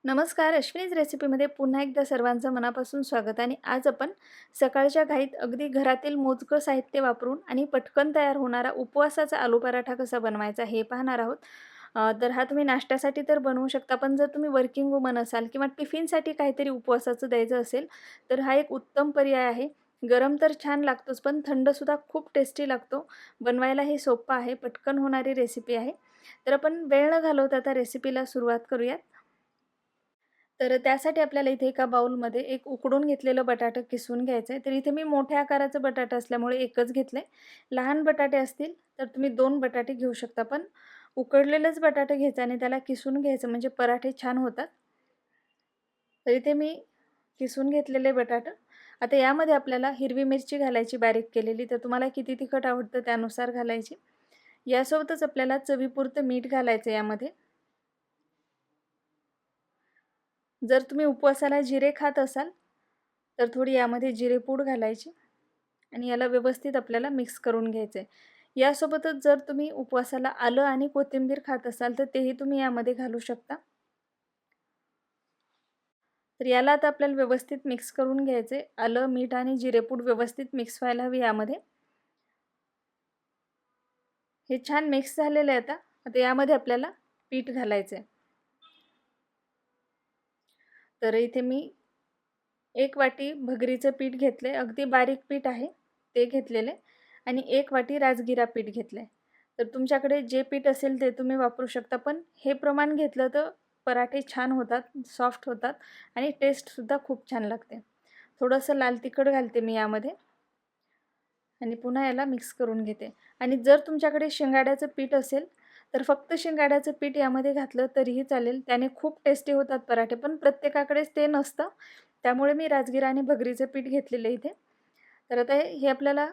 नमस्कार. अश्विनीज रेसिपीमध्ये पुन्हा एकदा सर्वांचं मनापासून स्वागत. आणि आज आपण सकाळच्या घाईत अगदी घरातील मोजकं साहित्य वापरून आणि पटकन तयार होणारा उपवासाचा आलू पराठा कसा बनवायचा हे पाहणार आहोत. तर हा तुम्ही नाश्त्यासाठी तर बनवू शकता, पण जर तुम्ही वर्किंग वुमन असाल किंवा टिफिनसाठी काहीतरी उपवासाचं द्यायचं असेल तर हा एक उत्तम पर्याय आहे. गरम तर छान लागतोच, पण थंडसुद्धा खूप टेस्टी लागतो. बनवायला हे सोपं आहे, पटकन होणारी रेसिपी आहे. तर आपण वेळ न घालवता आता रेसिपीला सुरुवात करूयात. तर त्यासाठी आपल्याला इथे एका बाउलमध्ये एक उकडून घेतलेलं बटाटं किसून घ्यायचं आहे. तर इथे मी मोठ्या आकाराचं बटाटा असल्यामुळे एकच घेतलं आहे. लहान बटाटे असतील तर तुम्ही 2 बटाटे घेऊ शकता. पण उकडलेलंच बटाटे घ्यायचं आणि त्याला किसून घ्यायचं, म्हणजे पराठे छान होतात. तर इथे मी किसून घेतलेले बटाटे. आता यामध्ये आपल्याला हिरवी मिरची घालायची बारीक केलेली. तर तुम्हाला किती तिखट आवडतं त्यानुसार घालायची. यासोबतच आपल्याला चवीपुरतं मीठ घालायचं यामध्ये. जर तुम्ही उपवासाला जिरे खात असाल तर थोडी यामध्ये जिरेपूड घालायची आणि याला व्यवस्थित आपल्याला मिक्स करून घ्यायचं आहे. यासोबतच जर तुम्ही उपवासाला आलं आणि कोथिंबीर खात असाल तर तेही तुम्ही यामध्ये घालू शकता. तर याला आता आपल्याला व्यवस्थित मिक्स करून घ्यायचं आहे. आलं, मीठ आणि जिरेपूड व्यवस्थित मिक्स व्हायला हवी यामध्ये. हे छान मिक्स झालेलं आहे आता. आता यामध्ये आपल्याला पीठ घालायचं आहे. तर इथे मी 1 वाटी भगरीचं पीठ घेतले, अगदी बारीक पीठ आहे ते घेतलेले. आणि 1 वाटी राजगिरा पीठ घेतले. तर तुमच्याकडे जे पीठ असेल ते तुम्ही वापरू शकता, पण हे प्रमाण घेतलं तर पराठे छान होतात, सॉफ्ट होतात आणि टेस्टसुद्धा खूप छान लागते. थोडंसं लाल तिखट घालते मी यामध्ये आणि पुन्हा याला मिक्स करून घेते. आणि जर तुमच्याकडे शिंगाड्याचं पीठ असेल तर फक्त शिंगाड्याचं पीठ यामध्ये घातलं तरीही चालेल, त्याने खूप टेस्टी होतात पराठे. पण प्रत्येकाकडेच ते नसतं, त्यामुळे मी राजगिरा आणि भगरीचं पीठ घेतलेलं आहे इथे. तर आता हे आपल्याला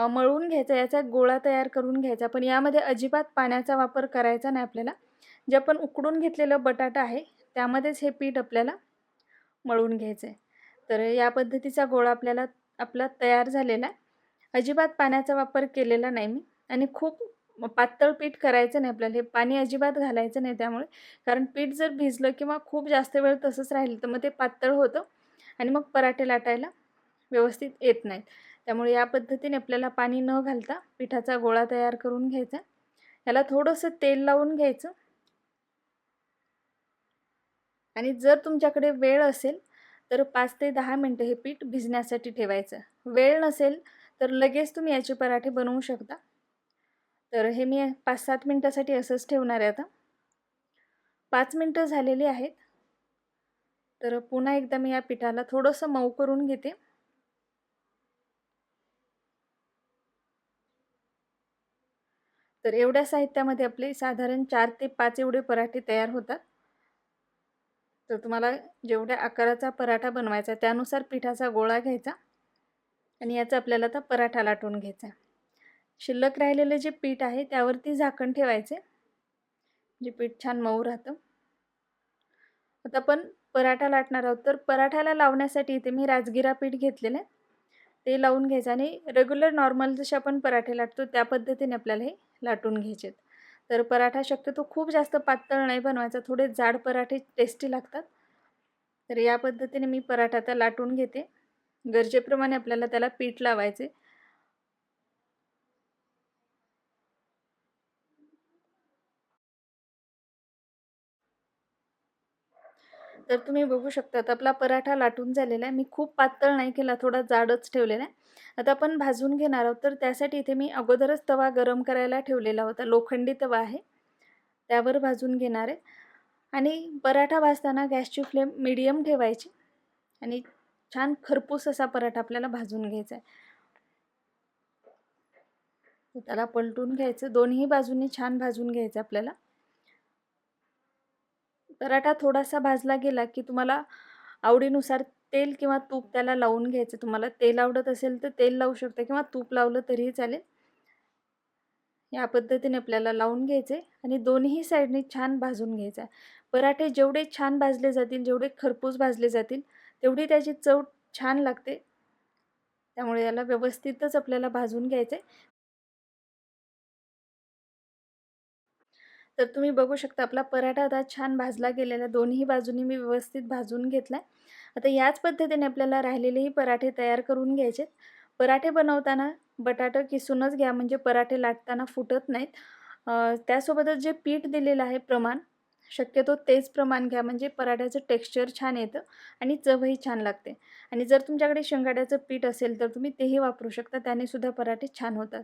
मळून घ्यायचं, याचा गोळा तयार करून घ्यायचा. पण यामध्ये अजिबात पाण्याचा वापर करायचा नाही आपल्याला. जे आपण उकडून घेतलेलं बटाटा आहे त्यामध्येच हे पीठ आपल्याला मळून घ्यायचं आहे. तर या पद्धतीचा गोळा आपला तयार झालेला आहे. अजिबात पाण्याचा वापर केलेला नाही मी. आणि खूप पातळ पीठ करायचं नाही आपल्याला. हे पाणी अजिबात घालायचं नाही त्यामुळे. कारण पीठ जर भिजलं किंवा खूप जास्त वेळ तसंच राहिलं तर मग ते पातळ होतं आणि मग पराठे लाटायला व्यवस्थित येत नाहीत. त्यामुळे या पद्धतीने आपल्याला पाणी न घालता पिठाचा गोळा तयार करून घ्यायचा. याला थोडंसं तेल लावून घ्यायचं. आणि जर तुमच्याकडे वेळ असेल तर 5 ते 10 मिनिटं हे पीठ भिजण्यासाठी ठेवायचं. वेळ नसेल तर लगेच तुम्ही याचे पराठे बनवू शकता. तर हे मी 5-7 मिनिटासाठी असंच ठेवणार आहे आता. 5 मिनिटं झालेली आहेत. तर पुन्हा एकदा मी या पिठाला थोडंसं मऊ करून घेते. तर एवढ्या साहित्यामध्ये आपले साधारण 4 ते 5 एवढे पराठे तयार होतात. तर तुम्हाला जेवढ्या आकाराचा पराठा बनवायचा त्यानुसार पिठाचा गोळा घ्यायचा आणि याचा आपल्याला आता पराठा लाटून घ्यायचा. शिल्लक राहिलेलं जे पीठ आहे त्यावरती झाकण ठेवायचे, जे पीठ छान मऊ राहतं. आता आपण पराठा लाटणार आहोत. तर पराठ्याला लावण्यासाठी इथे मी राजगिरा पीठ घेतलेलं आहे. ते लावून घ्यायचं आणि रेग्युलर नॉर्मल जसे आपण पराठे लाटतो त्या पद्धतीने आपल्याला हे लाटून घ्यायचे. तर पराठा शक्यतो खूप जास्त पातळ नाही बनवायचा, थोडे जाड पराठे टेस्टी लागतात. तर या पद्धतीने मी पराठा आता लाटून घेते. गरजेप्रमाणे आपल्याला त्याला पीठ लावायचे. तर तुम्ही बघू शकता आपला पराठा लाटून झालेला आहे. मी खूप पातळ नाही केला, थोडा जाडच ठेवलेला आहे. आता आपण भाजून घेणार आहोत. तर त्यासाठी इथे मी अगोदरच तवा गरम करायला ठेवलेला होता. लोखंडी तवा आहे, त्यावर भाजून घेणार आहे. आणि पराठा भाजताना गॅसची फ्लेम मीडियम ठेवायची आणि छान खरपूस असा पराठा आपल्याला भाजून घ्यायचा आहे. त्याला पलटून घ्यायचं, दोन्ही बाजूंनी छान भाजून घ्यायचं आपल्याला. पराठा थोडासा भाजला गेला की तुम्हाला आवडीनुसार तेल किंवा तूप त्याला लावून घ्यायचं. तुम्हाला तेल आवडत असेल तर तेल लावू शकता किंवा तूप लावलं तरीही चालेल. या पद्धतीने आपल्याला लावून घ्यायचे आणि दोन्ही साईडनी छान भाजून घ्यायचा. पराठे जेवढे छान भाजले जातील, जेवढे खरपूस भाजले जातील, तेवढी त्याची चव छान लागते. त्यामुळे याला व्यवस्थितच आपल्याला भाजून घ्यायचं आहे. तर तुम्ही बघू शकता आपला पराठा आता छान भाजला गेलेला, दोन्ही बाजूनी मी व्यवस्थित भाजून घेतला. आता याच पद्धतीने आपल्याला राहिलेलेही पराठे तयार करून घ्यायचे. पराठे बनवताना बटाटा किसूनच घ्या, म्हणजे पराठे लाटताना फुटत नाहीत. त्यासोबतच जे पीठ दिलेलं आहे प्रमाण, शक्यतो तेच प्रमाण घ्या, म्हणजे पराठ्याचं टेक्स्चर छान येतं आणि चवही छान लागते. आणि जर तुमच्याकडे शेंगाड्याचं पीठ असेल तर तुम्ही तेही वापरू शकता, त्याने सुद्धा पराठे छान होतात.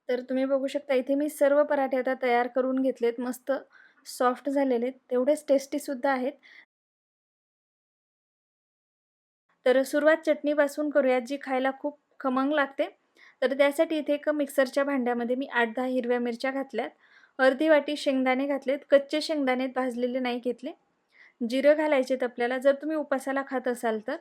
तर तुम्ही बघू शकता इथे मी सर्व पराठे आता तयार करून घेतलेत. मस्त सॉफ्ट झालेले आहेत, तेवढेच टेस्टीसुद्धा आहेत. तर सुरुवात चटणीपासून करूयात, जी खायला खूप खमंग लागते. तर त्यासाठी इथे एक मिक्सरच्या भांड्यामध्ये मी 8-10 हिरव्या मिरच्या घातल्यात. अर्धी वाटी शेंगदाणे घातलेत. कच्चे शेंगदाणे भाजलेले नाही घेतले. जिरं घालायचेत आपल्याला जर तुम्ही उपासाला खात असाल तर.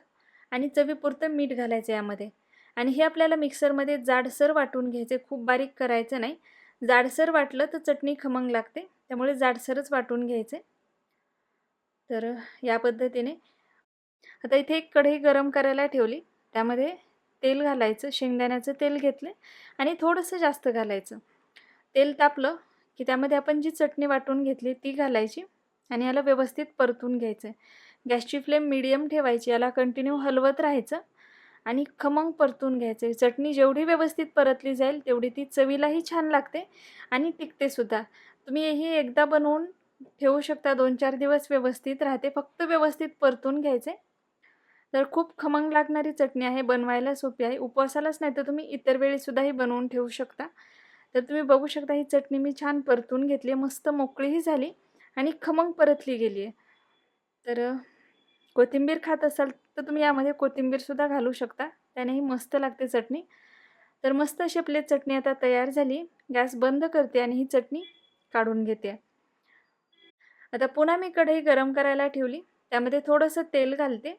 आणि चवीपुरतं मीठ घालायचं यामध्ये. आणि हे आपल्याला मिक्सरमध्ये जाडसर वाटून घ्यायचे, खूप बारीक करायचं नाही. जाडसर वाटलं तर चटणी खमंग लागते, त्यामुळे जाडसरच वाटून घ्यायचे. तर या पद्धतीने आता इथे एक कढई गरम करायला ठेवली. त्यामध्ये तेल घालायचं, शेंगदाण्याचं तेल घेतले आणि थोडंसं जास्त घालायचं. तेल तापलं की त्यामध्ये आपण जी चटणी वाटून घेतली ती घालायची आणि याला व्यवस्थित परतून घ्यायचं. गॅसची फ्लेम मीडियम ठेवायची, याला कंटिन्यू हलवत राहायचं आणि खमंग परतून घ्यायचं. चटणी जेवढी व्यवस्थित परतली जाईल तेवढी ती चवीलाही छान लागते आणि टिकतेसुद्धा. तुम्ही ही एकदा बनवून ठेवू शकता, 2-4 दिवस व्यवस्थित राहते. फक्त व्यवस्थित परतून घ्यायचे. तर खूप खमंग लागणारी चटणी आहे, बनवायला सोपी आहे. उपवासालाच नाही तर तुम्ही इतर वेळीसुद्धा ही बनवून ठेवू शकता. तर तुम्ही बघू शकता ही चटणी मी छान परतून घेतली आहे, मस्त मोकळीही झाली आणि खमंग परतली गेली आहे. तर कोथिंबीर खात असाल तर तुम्ही यामध्ये कोथिंबीरसुद्धा घालू शकता, त्यानेही मस्त लागते चटणी. तर मस्त अशी आपली चटणी आता तयार झाली. गॅस बंद करते आणि ही चटणी काढून घेते. आता पुन्हा मी कढई गरम करायला ठेवली. त्यामध्ये थोडंसं तेल घालते.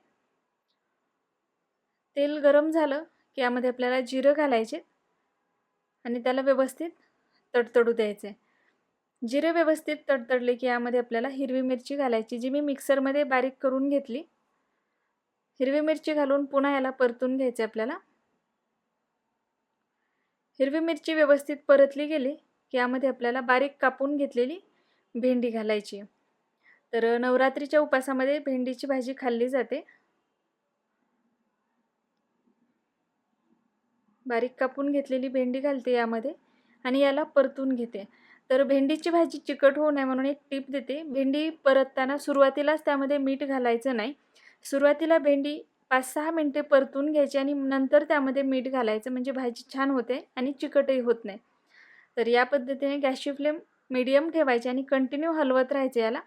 तेल गरम झालं की यामध्ये आपल्याला जिरं घालायचे आणि त्याला व्यवस्थित तडतडू द्यायचे. जिरे व्यवस्थित तडतडले की यामध्ये आपल्याला हिरवी मिरची घालायची, जी मी मिक्सरमध्ये बारीक करून घेतली. हिरवी मिरची घालून पुन्हा याला परतून घ्यायचे आपल्याला. हिरवी मिरची व्यवस्थित परतली गेली की यामध्ये आपल्याला बारीक कापून घेतलेली भेंडी घालायची. तर नवरात्रीच्या उपासामध्ये भेंडीची भाजी खाल्ली जाते. बारीक कापून घेतलेली भेंडी घालते यामध्ये आणि याला परतून घेते. तर भेंडीची भाजी चिकट होऊ नये म्हणून एक टिप देते. भेंडी परतताना सुरुवातीलाच त्यामध्ये मीठ घालायचं नाही. सुरुवातीला भेंडी 5-6 मिनिटे परतून घ्यायची आणि नंतर त्यामध्ये मीठ घालायचं, म्हणजे भाजी छान होते आणि चिकटही होत नाही. तर या पद्धतीने गॅसची फ्लेम मीडियम ठेवायची आणि कंटिन्यू हलवत राहायचं याला.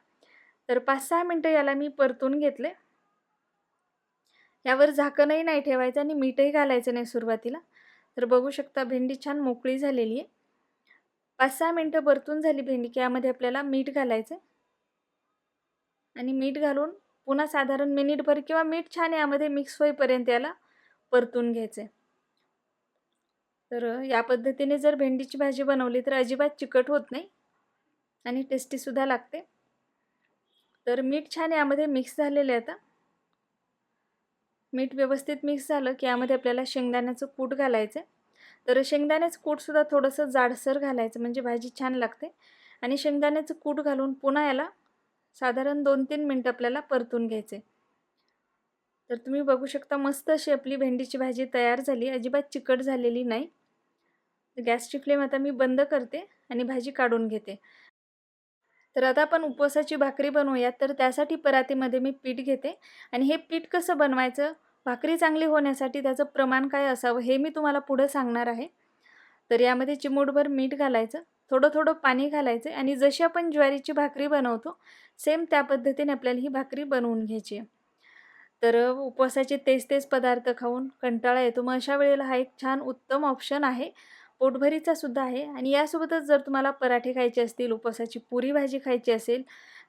तर 5-6 मिनिटं याला मी परतून घेतले. यावर झाकणही नाही ठेवायचं आणि मीठही घालायचं नाही सुरुवातीला. तर बघू शकता भेंडी छान मोकळी झालेली आहे. 5-6 मिनिटं परतून झाली भेंडी की यामध्ये आपल्याला मीठ घालायचं आणि मीठ घालून पुन्हा साधारण मिनिटभर किंवा मीठ छान यामध्ये मिक्स होईपर्यंत याला परतून घ्यायचे. तर या पद्धतीने जर भेंडीची भाजी बनवली तर अजिबात चिकट होत नाही आणि टेस्टीसुद्धा लागते. तर मीठ छान यामध्ये मिक्स झालेले आहे. आता मीठ व्यवस्थित मिक्स झालं की यामध्ये आपल्याला शेंगदाण्याचं कूट घालायचं. तर शेंगदाण्याचं कूटसुद्धा थोडंसं जाडसर घालायचं, म्हणजे भाजी छान लागते. आणि शेंगदाण्याचं कूट घालून पुन्हा याला साधारण 2-3 मिनिटं आपल्याला परतून घ्यायचे. तर तुम्ही बघू शकता मस्त अशी आपली भेंडीची भाजी तयार झाली, अजिबात चिकट झालेली नाही. गॅसची फ्लेम आता मी बंद करते आणि भाजी काढून घेते. तर आता आपण उपवासाची भाकरी बनवूया. तर त्यासाठी परातीमध्ये मी पीठ घेते आणि हे पीठ कसं बनवायचं, भाकरी चांगली होण्यासाठी त्याचं प्रमाण काय असावं हे मी तुम्हाला पुढे सांगणार आहे. तर यामध्ये चिमूटभर मीठ घालायचं, थोडं थोडं पाणी घालायचं आणि जशी आपण ज्वारीची भाकरी बनवतो सेम त्या पद्धतीने आपल्याला ही भाकरी बनवून घ्यायची आहे. तर उपवासाचे तेच पदार्थ खाऊन कंटाळा येतो, मग अशा वेळेला हा एक छान उत्तम ऑप्शन आहे. पोटभरीचा सुद्धा आहे आणि यासोबतच जर तुम्हाला पराठे खायचे असतील, उपवासाची पुरी भाजी खायची असेल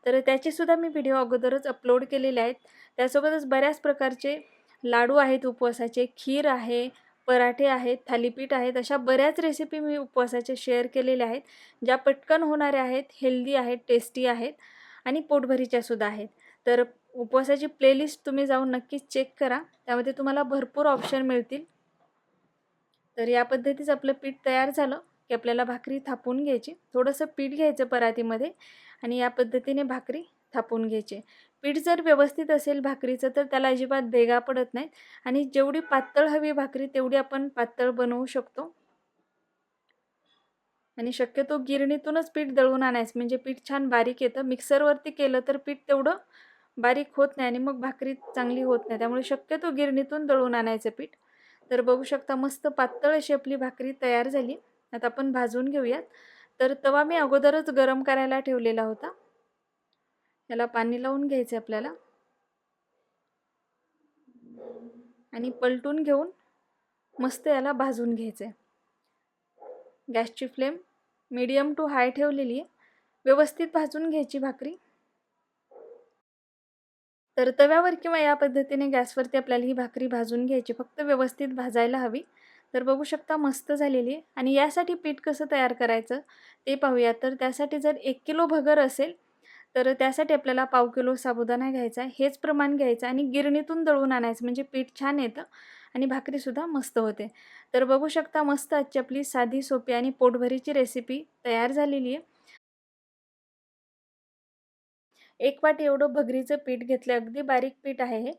तर त्याचेसुद्धा मी व्हिडिओ अगोदरच अपलोड केलेले आहेत. त्यासोबतच बऱ्याच प्रकारचे लाडू आहेत उपवासाचे, खीर आहे, पराठे आहेत, थालीपीठ आहेत, अशा बऱ्याच रेसिपी मी उपवासाच्या शेअर केलेल्या आहेत, ज्या पटकन होणाऱ्या आहेत, हेल्दी आहेत, टेस्टी आहेत आणि पोटभरीच्यासुद्धा आहेत. तर उपवासाची प्लेलिस्ट तुम्ही जाऊन नक्कीच चेक करा, त्यामध्ये तुम्हाला भरपूर ऑप्शन मिळतील. तर या पद्धतीचं आपलं पीठ तयार झालं की आपल्याला भाकरी थापून घ्यायची. थोडंसं पीठ घ्यायचं परातीमध्ये आणि या पद्धतीने भाकरी थापून घ्यायची. पीठ जर व्यवस्थित असेल भाकरीचं तर त्याला अजिबात भेगा पडत नाहीत आणि जेवढी पातळ हवी भाकरी तेवढी आपण पातळ बनवू शकतो. आणि शक्यतो गिरणीतूनच पीठ दळून आणायचं, म्हणजे पीठ छान बारीक येतं. मिक्सरवरती केलं तर पीठ तेवढं बारीक होत नाही आणि मग भाकरी चांगली होत नाही. त्यामुळे शक्यतो गिरणीतून दळून आणायचं पीठ. तर बघू शकता मस्त पातळ अशी आपली भाकरी तयार झाली. आता आपण भाजून घेऊयात. तर तवा मी अगोदरच गरम करायला ठेवलेला होता. याला पाणी लावून घ्यायचं आपल्याला आणि पलटून घेऊन मस्त याला भाजून घ्यायचं आहे. गॅसची फ्लेम मीडियम टू हाय ठेवलेली आहे. व्यवस्थित भाजून घ्यायची भाकरी. तर तव्यावर किंवा या पद्धतीने गॅसवरती आपल्याला ही भाकरी भाजून घ्यायची, फक्त व्यवस्थित भाजायला हवी. तर बघू शकता मस्त झालेली आहे. आणि यासाठी पीठ कसं तयार करायचं ते पाहूया. तर त्यासाठी जर 1 किलो भगर असेल तर त्यासाठी आपल्याला पाव किलो साबुदाणा घ्यायचा आहे. हेच प्रमाण घ्यायचं आणि गिरणीतून दळून आणायचं, म्हणजे पीठ छान येतं आणि भाकरीसुद्धा मस्त होते. तर बघू शकता मस्त आजची आपली साधी सोपी आणि पोटभरीची रेसिपी तयार झालेली आहे. 1 वाटी एवढं भगरीचं पीठ घेतलं, अगदी बारीक पीठ आहे हे.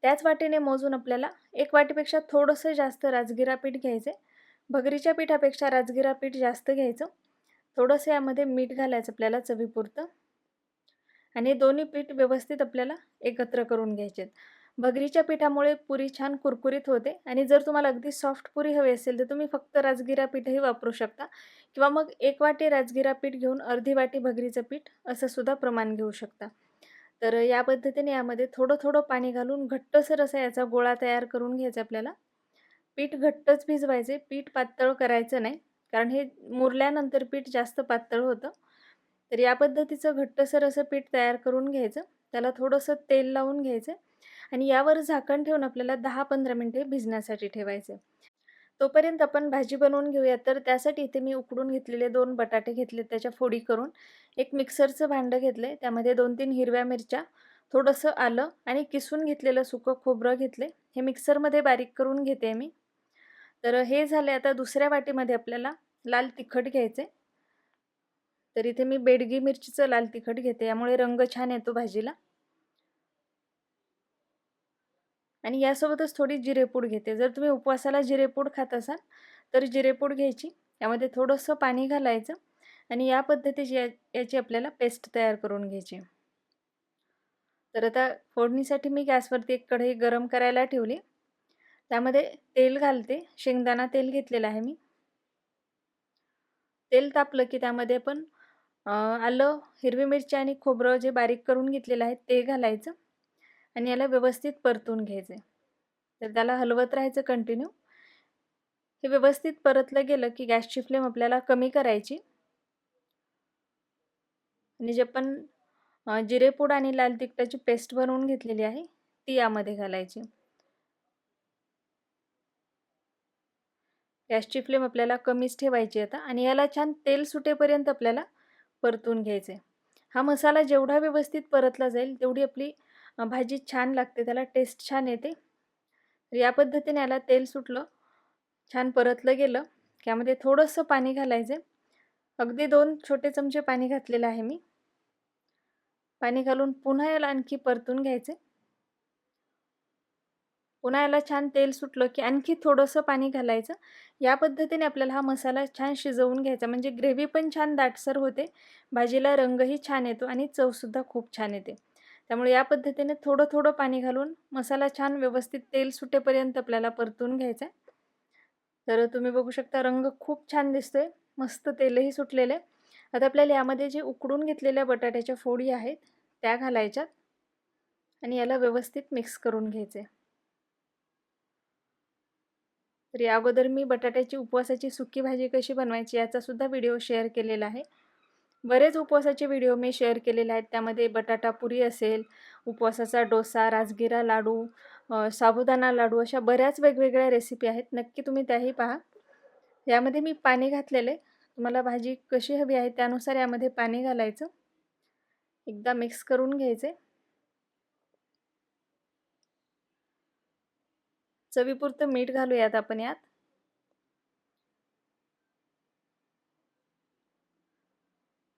त्याच वाटीने मोजून आपल्याला 1 वाटीपेक्षा थोडंसं जास्त राजगिरा पीठ घ्यायचं आहे. भगरीच्या पिठापेक्षा राजगिरा पीठ जास्त घ्यायचं. थोडंसं यामध्ये मीठ घालायचं आपल्याला चवीपुरतं आणि दोन्ही पीठ व्यवस्थित आपल्याला एकत्र करून घ्यायचे आहेत. भगरीच्या पिठामुळे पुरी छान कुरकुरीत होते आणि जर तुम्हाला अगदी सॉफ्ट पुरी हवी असेल तर तुम्ही फक्त राजगिरा पीठही वापरू शकता किंवा मग 1 वाटी राजगिरा पीठ घेऊन अर्धी वाटी भगरीचं पीठ असं सुद्धा प्रमाण घेऊ शकता. तर या पद्धतीने यामध्ये थोडं थोडं पाणी घालून घट्टसर असा याचा गोळा तयार करून घ्यायचा आपल्याला. पीठ घट्टच भिजवायचे, पीठ पातळ करायचं नाही, कारण हे मुरल्यानंतर पीठ जास्त पातळ होतं. तर या पद्धतीचं घट्टसर असं पीठ तयार करून घ्यायचं. त्याला थोडंसं तेल लावून घ्यायचं आणि यावर झाकण ठेवून आपल्याला 10-15 मिनिटे भिजण्यासाठी ठेवायचे. तोपर्यंत आपण भाजी बनवून घेऊया. तर त्यासाठी इथे मी उकडून घेतलेले 2 बटाटे घेतले, त्याच्या फोडी करून एक मिक्सरचं भांडं घेतलं त्यामध्ये 2-3 हिरव्या मिरच्या, थोडंसं आलं आणि किसून घेतलेलं सुकं खोबरं घेतले. हे मिक्सरमध्ये बारीक करून घेते मी. तर हे झाले. आता दुसऱ्या वाटीमध्ये आपल्याला लाल तिखट घ्यायचे. तर इथे मी बेडगी मिरचीचं लाल तिखट घेते, यामुळे रंग छान येतो भाजीला. आणि यासोबतच थोडी जिरेपूड घेते. जर तुम्ही उपवासाला जिरेपूड खात असाल तर जिरेपूड घ्यायची. यामध्ये थोडंसं पाणी घालायचं आणि या पद्धतीची याची आपल्याला पेस्ट तयार करून घ्यायची. तर आता फोडणीसाठी मी गॅसवरती एक कढई गरम करायला ठेवली. त्यामध्ये तेल घालते. शेंगदाणा तेल घेतलेलं आहे मी. तेल तापलं की त्यामध्ये आपण आलं, हिरवी मिरची आणि खोबरं जे बारीक करून घेतलेलं आहे ते घालायचं आणि याला व्यवस्थित परतून घ्यायचं. तर त्याला हलवत राहायचं कंटिन्यू. हे व्यवस्थित परतलं गेलं की गॅसची फ्लेम आपल्याला कमी करायची आणि जे आपण जिरेपूड आणि लाल तिखटाची पेस्ट बनवून घेतलेली आहे ती यामध्ये घालायची. गॅसची फ्लेम आपल्याला कमीच ठेवायची आता आणि याला छान तेल सुटेपर्यंत आपल्याला परतून घ्यायचे. हा मसाला जेवढा व्यवस्थित परतला जाईल तेवढी आपली भाजी छान लागते, त्याला टेस्ट छान येते. तर या पद्धतीने याला तेल सुटलं, छान परतलं गेलं, त्यामध्ये थोडंसं पाणी घालायचं. अगदी 2 छोटे चमचे पाणी घातलेलं आहे मी. पाणी घालून पुन्हा याला आणखी परतून घ्यायचे. पुन्हा याला छान तेल सुटलं की आणखी थोडंसं पाणी घालायचं. या पद्धतीने आपल्याला हा मसाला छान शिजवून घ्यायचा, म्हणजे ग्रेव्ही पण छान दाटसर होते, भाजीला रंगही छान येतो आणि चवसुद्धा खूप छान येते. त्यामुळे या पद्धतीने थोडं थोडं पाणी घालून मसाला छान व्यवस्थित तेल सुटेपर्यंत आपल्याला परतून घ्यायचा आहे. तर तुम्ही बघू शकता रंग खूप छान दिसतोय, मस्त तेलही सुटलेलं आहे. आता आपल्याला यामध्ये जे उकडून घेतलेल्या बटाट्याच्या फोडी आहेत त्या घालायच्यात आणि याला व्यवस्थित मिक्स करून घ्यायचे. तर या अगोदर मी बटाट्याची उपवासाची सुकी भाजी कशी बनवायची याचा सुद्धा व्हिडिओ शेअर केलेला आहे. बरेच उपवासाचे व्हिडिओ मी शेअर केलेले आहेत. त्यामध्ये बटाटा पुरी असेल, उपवासाचा डोसा, राजगिरा लाडू, साबुदाणा लाडू, अशा बऱ्याच वेगवेगळ्या रेसिपी आहेत. नक्की तुम्ही त्याही पहा. यामध्ये मी पाणी घातलेले. तुम्हाला भाजी कशी हवी आहे त्यानुसार यामध्ये पाणी घालायचं. एकदा मिक्स करून घ्यायचे. चवीपुरतं मीठ घालूयात आपण यात.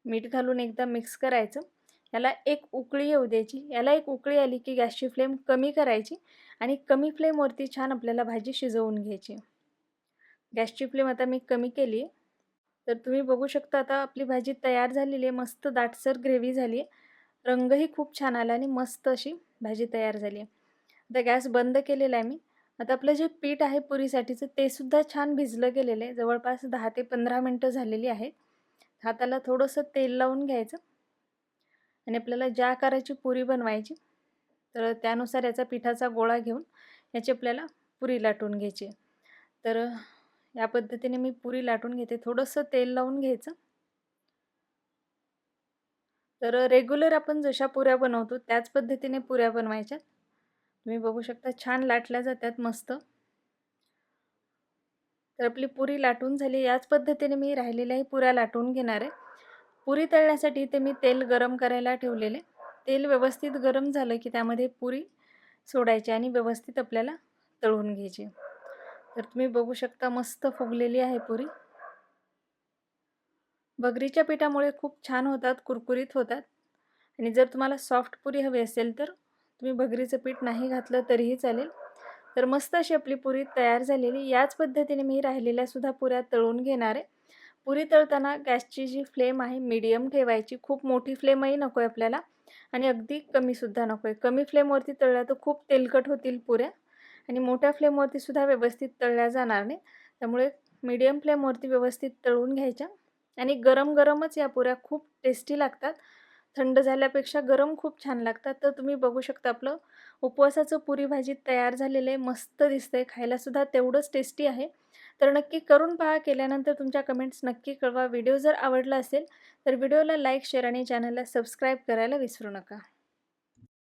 मीठ घालून एकदा मिक्स करायचं. याला एक उकळी येऊ द्यायची. याला एक उकळी आली की गॅसची फ्लेम कमी करायची आणि कमी फ्लेमवरती छान आपल्याला भाजी शिजवून घ्यायची. गॅसची फ्लेम आता मी कमी केली आहे. तर तुम्ही बघू शकता आता आपली भाजी तयार झालेली आहे. मस्त दाटसर ग्रेव्ही झाली आहे. रंगही खूप छान आला आणि मस्त अशी भाजी तयार झाली आहे. आता गॅस बंद केलेला आहे मी. आता आपलं जे पीठ आहे पुरीसाठीचं ते सुद्धा छान भिजलं गेलेलं आहे. जवळपास 10 ते 15 मिनटं झालेली आहेत. हाताला थोडंसं तेल लावून घ्यायचं आणि आपल्याला ज्या आकाराची पुरी बनवायची तर त्यानुसार याचा पिठाचा गोळा घेऊन याची आपल्याला पुरी लाटून घ्यायची. तर या पद्धतीने मी पुरी लाटून घेते. थोडंसं तेल लावून घ्यायचं. तर रेग्युलर आपण जशा पुऱ्या बनवतो त्याच पद्धतीने पुऱ्या बनवायच्या. तुम्ही बघू शकता छान लाटल्या जातात मस्त. तर आपली पुरी लाटून झाली. याच पद्धतीने मी राहिलेल्याही पुऱ्या लाटून घेणार आहे. पुरी तळण्यासाठी इथे मी तेल गरम करायला ठेवलेले. तेल व्यवस्थित गरम झालं की त्यामध्ये पुरी सोडायची आणि व्यवस्थित आपल्याला तळून घ्यायची. तर तुम्ही बघू शकता मस्त फुगलेली आहे पुरी. भगरीच्या पिठामुळे खूप छान होतात, कुरकुरीत होतात. आणि जर तुम्हाला सॉफ्ट पुरी हवी असेल तर तुम्ही भगरीचं पीठ नाही घातलं तरीही चालेल. तर मस्त अशी आपली पुरी तयार झालेली. याच पद्धतीने मी राहिलेल्या सुद्धा पुऱ्या तळून घेणार आहे. पुरी तळताना गॅसची जी फ्लेम आहे मीडियम ठेवायची. खूप मोठी फ्लेमही नको आहे आपल्याला आणि अगदी कमीसुद्धा नको आहे. कमी फ्लेमवरती तळल्या तर खूप तेलकट होतील पुऱ्या आणि मोठ्या फ्लेमवरती सुद्धा व्यवस्थित तळल्या जाणार नाही. त्यामुळे मीडियम फ्लेमवरती व्यवस्थित तळून घ्यायच्या आणि गरम गरमच या पुऱ्या खूप टेस्टी लागतात. थंड झाल्यापेक्षा गरम खूप छान लागतात. तर तुम्ही बघू शकता आपलं उपवासाचं पुरी भाजी तयार झालेलं आहे. मस्त दिसतंय. खायलासुद्धा तेवढंच टेस्टी आहे. तर नक्की करून पहा. केल्यानंतर तुमच्या कमेंट्स नक्की कळवा. व्हिडिओ जर आवडला असेल तर व्हिडिओला लाईक, शेअर आणि चॅनलला सबस्क्राईब करायला विसरू नका.